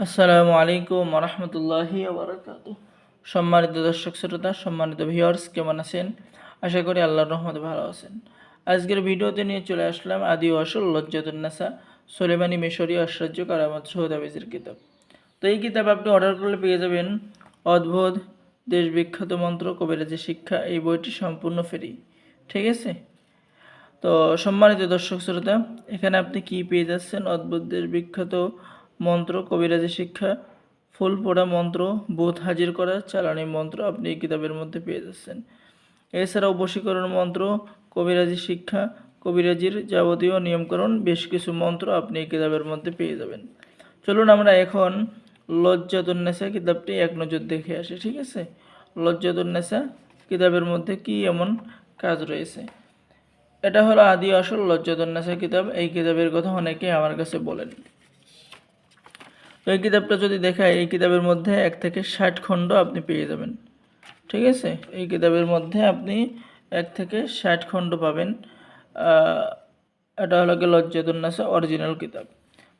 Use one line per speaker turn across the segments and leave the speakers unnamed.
আসসালামু আলাইকুম রহমতুল্লাহি ওবরাকাতুহ। সম্মানিত দর্শক শ্রোতা, সম্মানিত ভিউয়ার্স, কেমন আছেন? আশা করি আল্লাহর রহমতে ভালো আছেন। আজকের ভিডিওতে নিয়ে চলে আসলাম আদি ও আসল লজ্জাতুন্নেসা সুলেমানি মিশরী আশ্চর্য কারামত সহ তাবিজের কিতাব। তো এই কিতাব আপনি অর্ডার করলে পেয়ে যাবেন অদ্ভুত দেশ বিখ্যাত মন্ত্র কবিরাজি শিক্ষা। এই বইটি সম্পূর্ণ ফ্রি, ঠিক আছে? তো সম্মানিত দর্শক শ্রোতা, এখানে আপনি কি পেয়ে যাচ্ছেন? অদ্ভুত দেশ বিখ্যাত মন্ত্র কবিরাজি শিক্ষা, ফুল পোড়া মন্ত্র, ভূত হাজির করা চালানি মন্ত্র আপনি এই কিতাবের মধ্যে পেয়ে যাচ্ছেন। এছাড়াও বশীকরণ মন্ত্র, কবিরাজি শিক্ষা, কবিরাজির যাবতীয় নিয়মকরণ, বেশ কিছু মন্ত্র আপনি এই কিতাবের মধ্যে পেয়ে যাবেন। চলুন আমরা এখন লজ্জাতুন্নেসা কিতাবটি এক নজর দেখে আসি, ঠিক আছে? লজ্জাতুন্নেসা কিতাবের মধ্যে কি এমন কাজ রয়েছে? এটা হলো আদি আসল লজ্জাতুন্নেসা কিতাব। এই কিতাবের কথা অনেকে আমার কাছে বলেন। তো এই কিতাবটা যদি দেখায়, এই কিতাবের মধ্যে 1 থেকে 60 খণ্ড আপনি পেয়ে যাবেন, ঠিক আছে? এই কিতাবের মধ্যে আপনি 1 থেকে 60 খণ্ড পাবেন। এটা হলো লজ্জাতুন্নেসা অরিজিনাল কিতাব।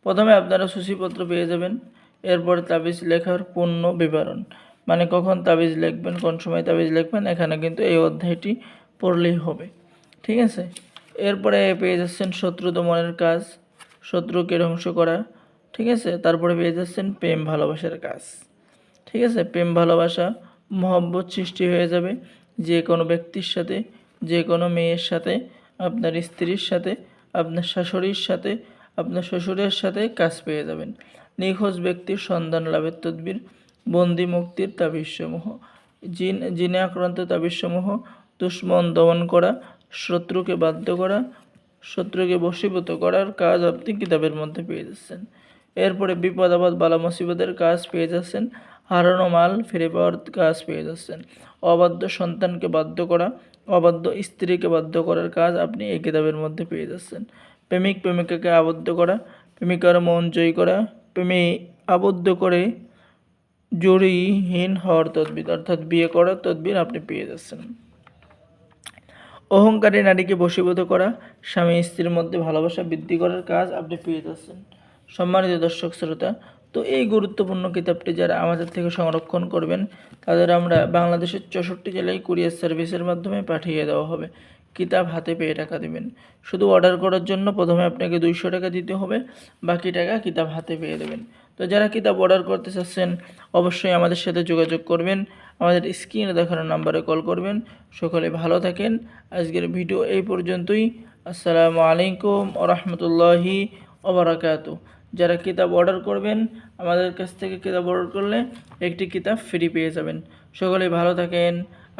প্রথমে আপনারা সূচিপত্র পেয়ে যাবেন, এরপরে তাবিজ লেখার পূর্ণ বিবরণ, মানে কখন তাবিজ লিখবেন, কোন সময় তাবিজ লিখবেন, এখানে কিন্তু এই অধ্যায়টি পড়লেই হবে, ঠিক আছে? এরপরে পেয়ে যাচ্ছেন শত্রু দমনের কাজ, শত্রুকে ধ্বংস করা, ঠিক আছে? তারপরে পেয়ে যাচ্ছেন প্রেম ভালোবাসার কাজ, ঠিক আছে? প্রেম ভালোবাসা মহব্বত সৃষ্টি হয়ে যাবে যে কোনো ব্যক্তির সাথে, যে কোনো মেয়ের সাথে, আপনার স্ত্রীর সাথে, আপনার শাশুড়ির সাথে, আপনার শ্বশুরের সাথে কাজ পেয়ে যাবেন। নিখোঁজ ব্যক্তির সন্ধান লাভের তদবির, বন্দি মুক্তির তাবিজসমূহ, জিনে আক্রান্ত তাবিজসমূহ, দুশ্মন দমন করা, শত্রুকে বাধ্য করা, শত্রুকে বশীভূত করার কাজ আপনি কিতাবের মধ্যে পেয়ে যাচ্ছেন। এরপরে বিপদ আপদ বালা মুসিবতের কাজ পেয়ে যাচ্ছেন। হারানো মাল ফিরে পাওয়ার কাজ পেয়ে যাচ্ছেন। অবাধ্য সন্তানকে বাধ্য করা, অবাধ্য স্ত্রীকে বাধ্য করার কাজ আপনি এই কিতাবের মধ্যে পেয়ে যাচ্ছেন। প্রেমিক প্রেমিকাকে আবদ্ধ করা, প্রেমিকার মন জয় করা, প্রেমে আবদ্ধ করে জড়িহীন হওয়ার তদবির, অর্থাৎ বিয়ে করার তদবির আপনি পেয়ে যাচ্ছেন। অহংকারী নারীকে বশীভূত করা, স্বামী স্ত্রীর মধ্যে ভালোবাসা বৃদ্ধি করার কাজ আপনি পেয়ে যাচ্ছেন। সম্মানিত দর্শক শ্রোতা, তো এই গুরুত্বপূর্ণ কিতাবটি যারা আমাদের থেকে সংরক্ষণ করবেন, তাদের আমরা বাংলাদেশের 64 জেলায় কুরিয়ার সার্ভিসের মাধ্যমে পাঠিয়ে দেওয়া হবে। কিতাব হাতে পেয়ে টাকা দেবেন। শুধু অর্ডার করার জন্য প্রথমে আপনাকে 200 টাকা দিতে হবে, বাকি টাকা কিতাব হাতে পেয়ে দেবেন। তো যারা কিতাব অর্ডার করতে চাচ্ছেন, অবশ্যই আমাদের সাথে যোগাযোগ করবেন, আমাদের স্ক্রিনে দেখানো নাম্বারে কল করবেন। সকলে ভালো থাকেন। আজকের ভিডিও এই পর্যন্তই। আসসালামু আলাইকুম ওয়া রাহমাতুল্লাহি ওয়া বারাকাতুহু। যারা কিতাব অর্ডার করবেন, আমাদের কাছ থেকে কিতাব অর্ডার করলে একটি কিতাব ফ্রি পেয়ে যাবেন। সকলে ভালো থাকেন।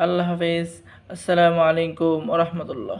আল্লাহ হাফেজ। আসসালামু আলাইকুম ওয়া রাহমাতুল্লাহ।